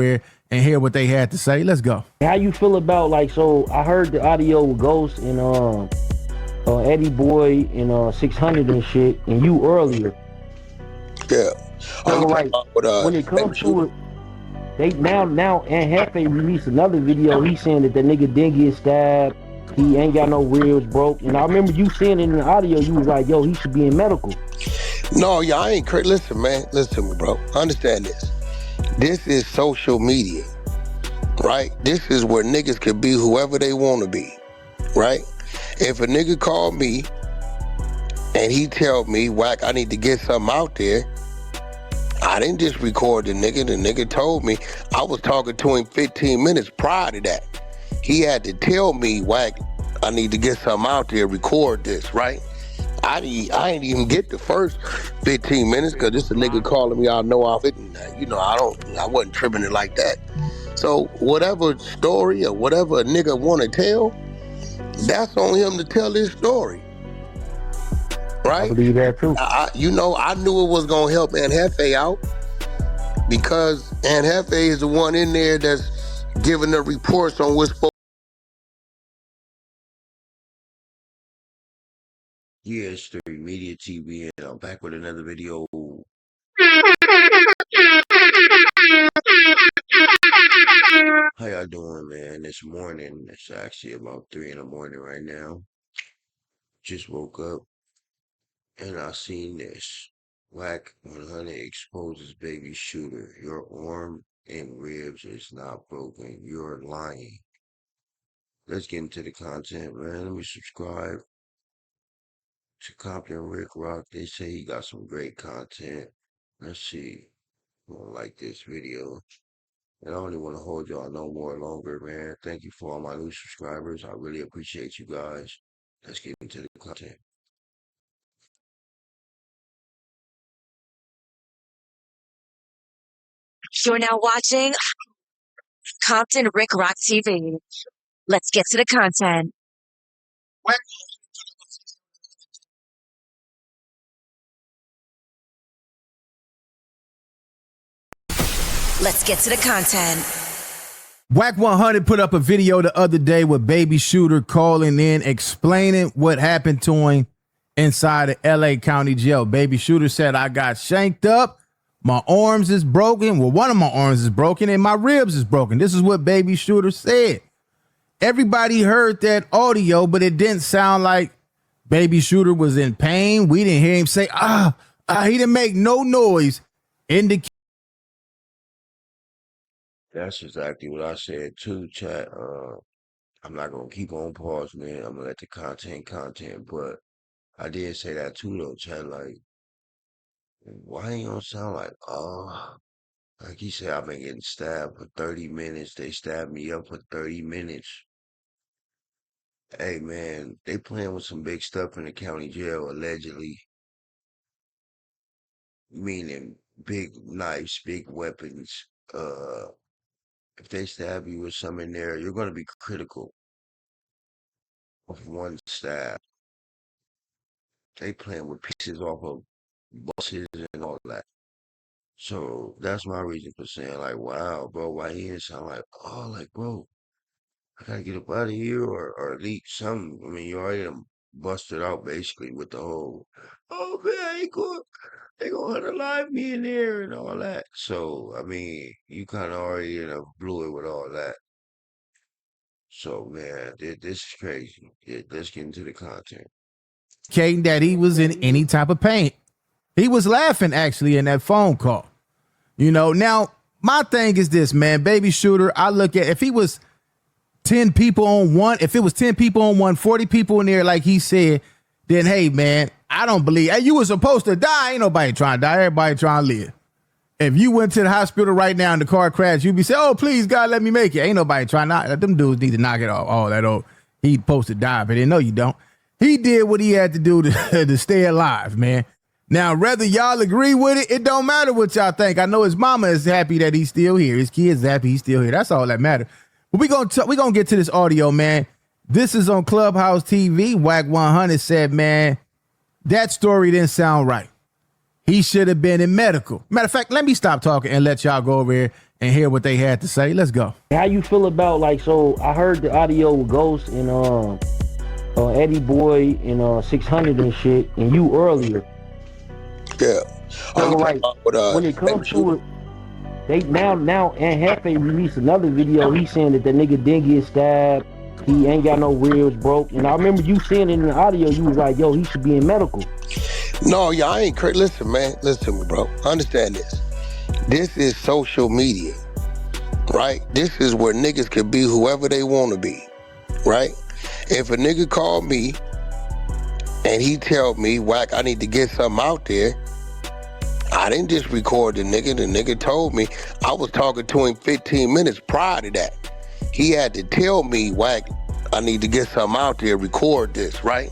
here and hear what they had to say. Let's go. How you feel about, like, so I heard the audio with Ghost and Eddie Boy and 600 and shit, and you earlier. Yeah. So like when it comes to it, they now and Hefe released another video. He's saying that the nigga didn't get stabbed. He ain't got no ribs broke. And I remember you saying it in the audio. You was like, yo, he should be in medical. No, yeah, I ain't crazy. Listen, man. Listen to me, bro. Understand this. This is social media, right? This is where niggas can be whoever they want to be, right? If a nigga call me and he tell me, Wack, I need to get something out there, I didn't just record the nigga. The nigga told me. I was talking to him 15 minutes prior to that. He had to tell me, Wack, I need to get something out there, record this, right? I didn't even get the first 15 minutes because this a nigga calling me out of no off it. And, I wasn't tripping it like that. So whatever story or whatever a nigga want to tell, that's on him to tell his story. Right? I believe that too. I knew it was gonna help Aunt Hefe out because Aunt Hefe is the one in there that's giving the reports on what's supposed. Yeah, it's Street Media TV, and I'm back with another video. How y'all doing, man? This morning, it's actually about 3 in the morning right now. Just woke up. And I seen this. Wack 100 exposes baby shooter. Your arm and ribs is not broken. You're lying. Let's get into the content, man. Let me subscribe to Compton Rick Rock. They say he got some great content. Let's see. I don't like this video. And I don't even want to hold y'all no more longer, man. Thank you for all my new subscribers. I really appreciate you guys. Let's get into the content. You're now watching Compton Rick Rock TV. Let's get to the content. Let's get to the content. Wack 100 put up a video the other day with baby shooter calling in, explaining what happened to him inside the LA County Jail. Baby shooter said, I got shanked up. My arms is broken. Well, one of my arms is broken and my ribs is broken. This is what baby shooter said. Everybody heard that audio, but it didn't sound like baby shooter was in pain. We didn't hear him say, he didn't make no noise. That's exactly what I said too, chat. I'm not gonna keep on pause, man. I'm gonna let the content, but I did say that too, though, chat. Like, why you don't sound like he said, I've been getting stabbed for 30 minutes. They stabbed me up for 30 minutes. Hey, man, they playing with some big stuff in the county jail, allegedly. Meaning big knives, big weapons. If they stab you with some in there, you're going to be critical of one stab. They playing with pieces off of buses and all that. So that's my reason for saying, like, wow, bro, why he didn't sound like, bro, I gotta get up out of here or at least something. I mean, you already done busted out basically with the whole, oh man, they gonna unalive me in there and all that. So, I mean, you kind of already blew it with all that. So, man, this is crazy. Let's get into the content. That he was in any type of pain. He was laughing actually in that phone call. Now my thing is this, man, baby shooter. I look at if he was 10 people on one, if it was 10 people on one, 40 people in there, like he said, then hey, man, I don't believe you were supposed to die. Ain't nobody trying to die. Everybody trying to live. If you went to the hospital right now and the car crashed, you'd be saying, oh, please, God, let me make it. Ain't nobody trying to. Them dudes need to knock it off. All that old. He supposed to die, but they know you don't. He did what he had to do to stay alive, man. Now, whether y'all agree with it, it don't matter what y'all think. I know his mama is happy that he's still here. His kids happy he's still here. That's all that matters. But we gonna get to this audio, man. This is on Clubhouse TV. Wack 100 said, man, that story didn't sound right. He should have been in medical. Matter of fact, let me stop talking and let y'all go over here and hear what they had to say. Let's go. How you feel about, like, so I heard the audio with Ghost and Eddie Boy and 600 and shit, and you earlier. Yeah. So like when it comes to it, they now and Hefe released another video. He saying that the nigga didn't get stabbed. He ain't got no ribs broke. And I remember you saying it in the audio. You was like, "Yo, he should be in medical." No, yeah, I ain't crazy. Listen, man. Listen to me, bro. Understand this. This is social media, right? This is where niggas can be whoever they want to be, right? If a nigga call me and he tell me, Wack, I need to get something out there, I didn't just record the nigga. The nigga told me. I was talking to him 15 minutes prior to that. He had to tell me, Wack, I need to get something out there, record this, right?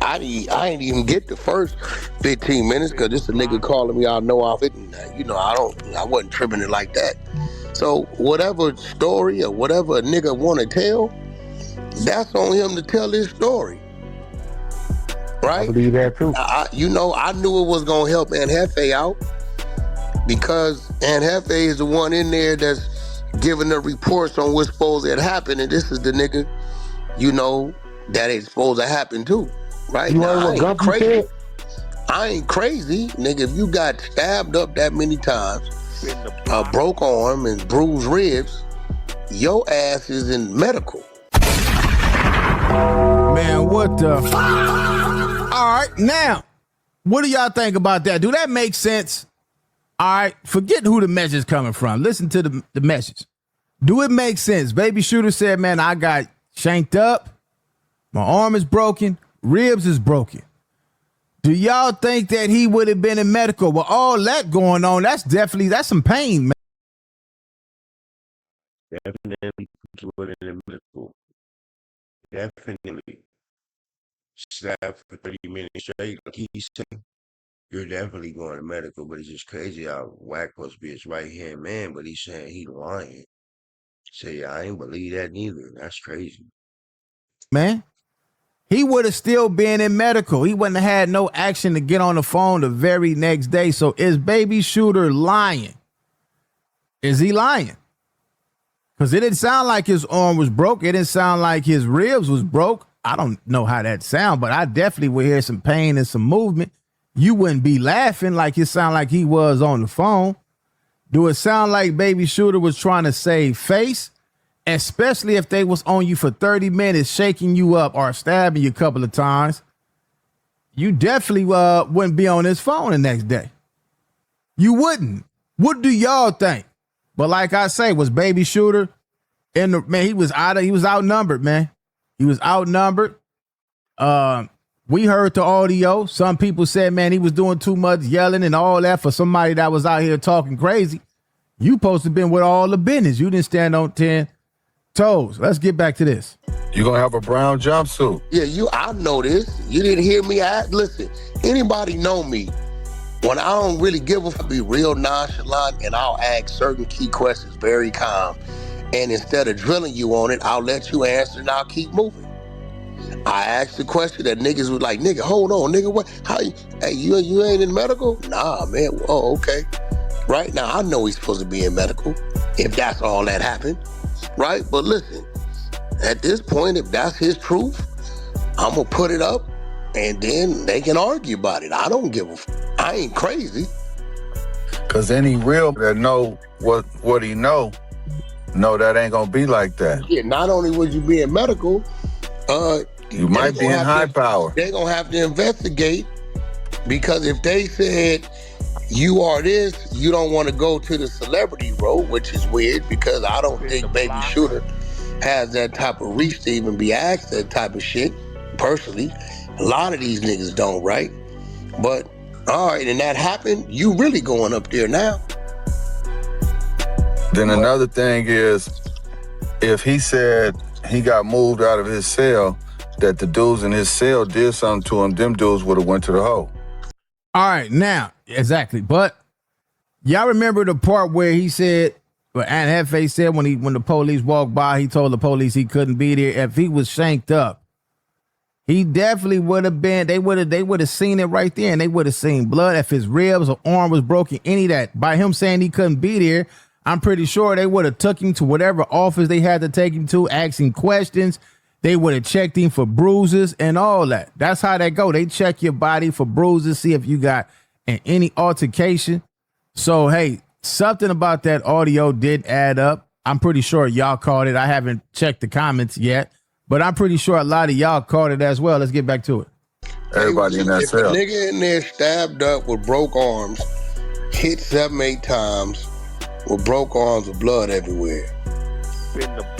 I didn't even get the first 15 minutes because this a nigga calling me out know off it. And, I wasn't tripping it like that. So whatever story or whatever a nigga want to tell, that's on him to tell his story. Right? I believe that too. I knew it was gonna help Aunt Hefe out because Aunt Hefe is the one in there that's giving the reports on what's supposed to happen, and this is the nigga, that ain't supposed to happen too. Right? You heard what Gumpy said? I ain't crazy, nigga. If you got stabbed up that many times, broke arm and bruised ribs, your ass is in medical. Man, what the? All right, now, what do y'all think about that? Do that make sense? All right, forget who the message coming from. Listen to the message. Do it make sense? Baby Shooter said, man, I got shanked up. My arm is broken. Ribs is broken. Do y'all think that he would have been in medical? With all that going on, that's some pain, man. Definitely put in medical. Definitely. Staff for 30 minutes straight, like he's saying, you're definitely going to medical, but it's just crazy how Wack supposed to be his right-hand man, but he's saying he lying. Say, I ain't believe that neither. That's crazy. Man, he would have still been in medical. He wouldn't have had no action to get on the phone the very next day. So is Baby Shooter lying? Is he lying? Because it didn't sound like his arm was broke. It didn't sound like his ribs was broke. I don't know how that sound, but I definitely would hear some pain and some movement. You wouldn't be laughing like it sounded like he was on the phone. Do it sound like Baby Shooter was trying to save face? Especially if they was on you for 30 minutes, shaking you up or stabbing you a couple of times. You definitely wouldn't be on his phone the next day. You wouldn't. What do y'all think? But like I say, was Baby Shooter he was outnumbered, man. He was outnumbered. We heard the audio. Some people said, man, he was doing too much yelling and all that for somebody that was out here talking crazy. You supposed to have been with all the business. You didn't stand on 10 toes. Let's get back to this. You gonna have a brown jumpsuit. Yeah, I know this. You didn't hear me. Listen, anybody know me. When I don't really give a fuck, be real nonchalant, and I'll ask certain key questions very calm. And instead of drilling you on it, I'll let you answer and I'll keep moving. I asked the question that niggas was like, nigga, hold on, nigga, what? How you ain't in medical? Nah, man. Oh, okay. Right now, I know he's supposed to be in medical, if that's all that happened, right? But listen, at this point, if that's his truth, I'm gonna put it up, and then they can argue about it. I don't give a fuck. I ain't crazy. Cause any real that know what he know that ain't gonna be like that. Yeah, not only would you be in medical, you might be in high power. They're gonna have to investigate, because if they said you are this, you don't want to go to the celebrity road, which is weird because I don't think Baby Shooter has that type of reach to even be asked that type of shit. Personally, a lot of these niggas don't, right? But all right, and that happened, you really going up there now. Then another thing is, if he said he got moved out of his cell, that the dudes in his cell did something to him, them dudes would have went to the hole. All right, now, exactly. But y'all remember the part where he said, what Aunt Hefe said when the police walked by, he told the police he couldn't be there. If he was shanked up, he definitely would have been, they would have seen it right there, and they would have seen blood. If his ribs or arm was broken, any of that. By him saying he couldn't be there, I'm pretty sure they would have took him to whatever office they had to take him to, asking questions. They would have checked him for bruises and all that. That's how they go. They check your body for bruises, see if you got any altercation. So, hey, something about that audio did add up. I'm pretty sure y'all caught it. I haven't checked the comments yet, but I'm pretty sure a lot of y'all caught it as well. Let's get back to it. Everybody in that If a cell. nigga in there stabbed up with broke arms, hit 7-8 times with broke arms with blood everywhere.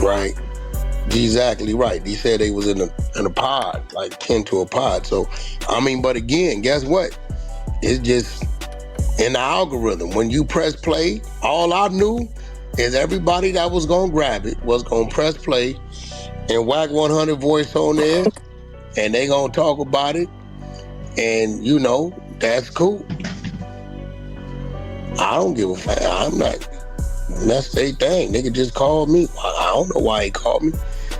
Right? Exactly right. He said they was in a pod, like 10 to a pod. So, I mean, but again, guess what? It's just in the algorithm. When you press play, all I knew is everybody that was gonna grab it was gonna press play and Wack 100 voice on there, and they gonna talk about it, and you know that's cool. I don't give a fuck. I'm not. That's their thing. Nigga just called me. I don't know why he called me.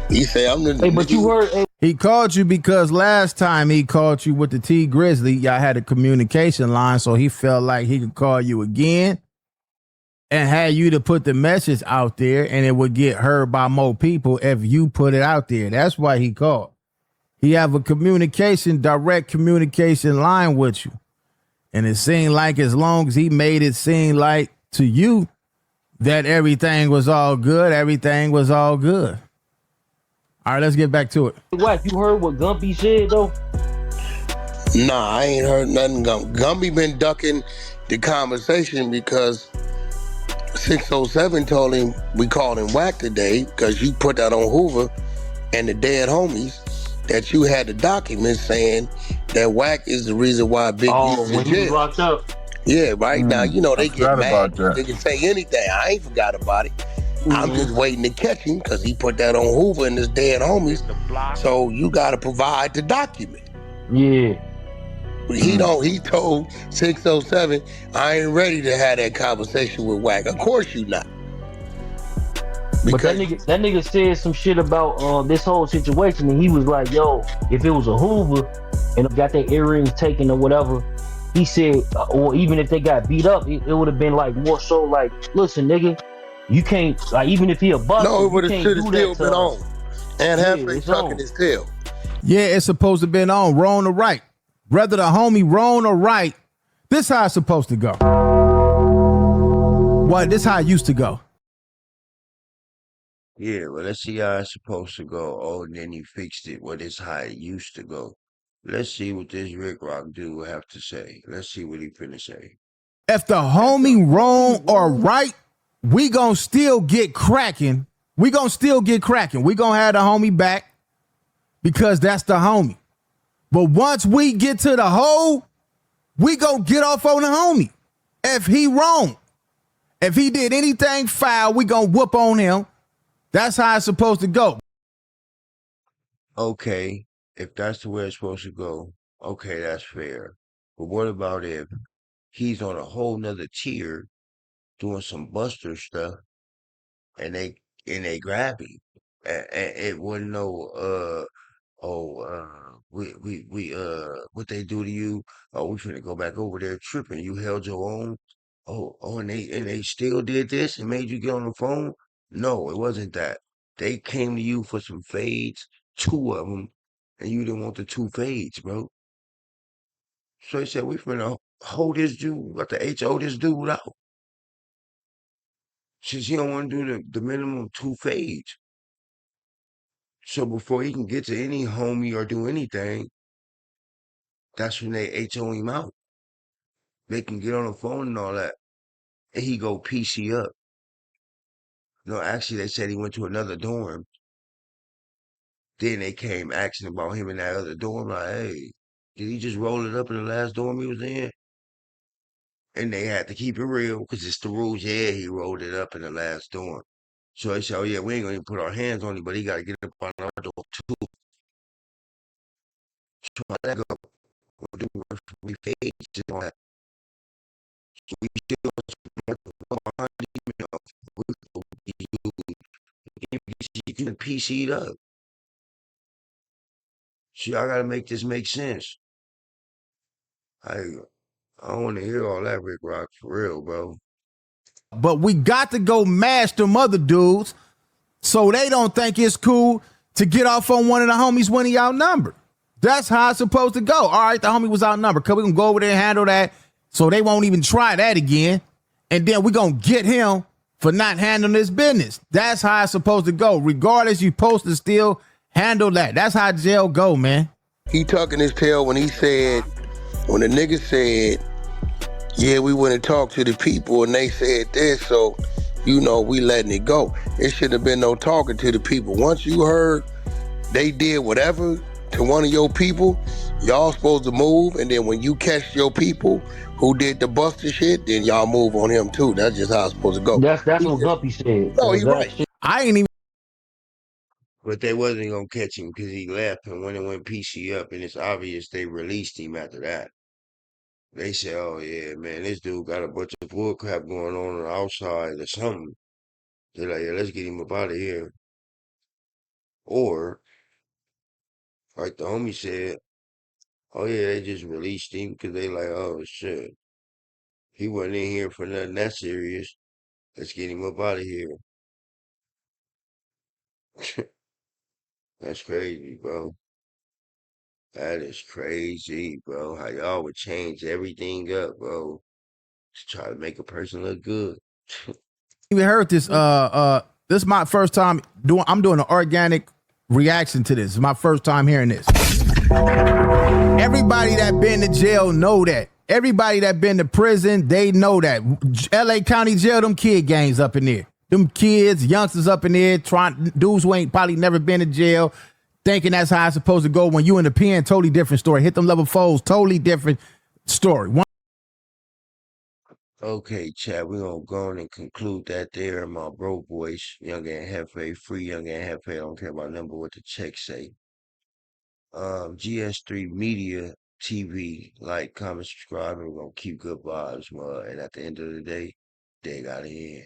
He said I'm the. Hey, but you heard. Hey, He called you because last time he called you with the T Grizzly, y'all had a communication line, so he felt like he could call you again and had you to put the message out there, and it would get heard by more people if you put it out there. That's why he called. He have a direct communication line with you. And it seemed like as long as he made it seem like to you that everything was all good, everything was all good. All right, let's get back to it. Wack, you heard what Gumpy said though? Nah, I ain't heard nothing. Gumby been ducking the conversation because 607 told him we called him Wack today because you put that on Hoover and the dead homies that you had the documents saying that Wack is the reason why Big Oh, is when in he was jail. locked up. Yeah, right now, you know, they I get forgot mad. about that. They can say anything. I ain't forgot about it. I'm just waiting to catch him because he put that on Hoover and his dead homies. So you got to provide the document. Yeah. He told 607, I ain't ready to have that conversation with Wack. Of course you not. But that nigga said some shit about this whole situation, and he was like, "Yo, if it was a Hoover and got their earrings taken or whatever," he said, or even if they got beat up, it would have been like more so like, "Listen, nigga, you can't like even if he a buster, No, it you would have can't should have do still that to been us." on. And Yeah, Hefe it's tucking on. his tail. Yeah, it's supposed to have been on, wrong or right. Whether the homie wrong or right, this how it's supposed to go. What? This how it used to go. Yeah, well, let's see how it's supposed to go. Oh, and then he fixed it. What is how it used to go? Let's see what this Rick Rock dude will have to say. Let's see what he finna say. If the homie wrong or right, we gonna still get cracking. We gonna still get cracking. We gonna have the homie back because that's the homie. But once we get to the hole, we gonna get off on the homie. If he wrong, if he did anything foul, we gonna whoop on him. That's how it's supposed to go. Okay, if that's the way it's supposed to go, okay, that's fair. But what about if he's on a whole nother tier doing some Buster stuff and they grab him? And it wasn't no what they do to you? Oh, we finna go back over there tripping. You held your own. Oh, and they still did this and made you get on the phone? No, it wasn't that. They came to you for some fades, two of them, and you didn't want the two fades, bro. So they said we finna hold this dude, we got to HO this dude out. Since he don't want to do the minimum two fades. So before he can get to any homie or do anything, that's when they HO him out. They can get on the phone and all that. And he go PC up. No, actually, they said he went to another dorm. Then they came asking about him in that other dorm. Like, hey, did he just roll it up in the last dorm he was in? And they had to keep it real because it's the rules. Yeah, he rolled it up in the last dorm. So they said, oh, yeah, we ain't going to put our hands on him, but he got to get up on our door too. So how that go? We'll do it for we fade. Just on that. So we still behind him. You can PC'd up. See, I gotta make this make sense. I I don't want to hear all that Rick Rock for real, bro. But we got to go mash them other dudes so they don't think it's cool to get off on one of the homies when he outnumbered. That's how it's supposed to go. All right, the homie was outnumbered. Cause we can go over there and handle that so they won't even try that again. And then we're going to get him for not handling his business. That's how it's supposed to go. Regardless, you supposed to still handle that. That's how jail go, man. He tucking his tail when he said, when the nigga said, yeah, we went and talked to the people and they said this, so, you know, we letting it go. It shouldn't have been no talking to the people. Once you heard they did whatever to one of your people, y'all supposed to move, and then when you catch your people who did the buster shit, then y'all move on him too. That's just how it's supposed to go. That's what Guppy said. No, he right. I ain't even. But they wasn't gonna catch him because he left, and when it went PC up, and it's obvious they released him after that. They said, "Oh yeah, man, this dude got a bunch of bull crap going on the outside or something." They're like, "Yeah, let's get him up out of here." Or, like the homie said, "Oh yeah, they just released him because they like, oh shit, he wasn't in here for nothing that serious. Let's get him up out of here." That's crazy, bro. That is crazy, bro. How y'all would change everything up, bro, to try to make a person look good. Even heard this. This is my first time doing. I'm doing an organic reaction to this. It's my first time hearing this. Everybody that been to jail know that. Everybody that been to prison, they know that. L.A. County Jail, them kid gangs up in there. Them kids, youngsters up in there, trying dudes who ain't probably never been to jail, thinking that's how it's supposed to go. When you in the pen, totally different story. Hit them level foes, totally different story. Okay, Chad, we're gonna go on and conclude that there. My bro voice, Young and Hefe, free Young and Hefe. I don't care about number what the check say. GS3 Media TV, like, comment, subscribe, and we're gonna keep good vibes, man. And at the end of the day, they got it in.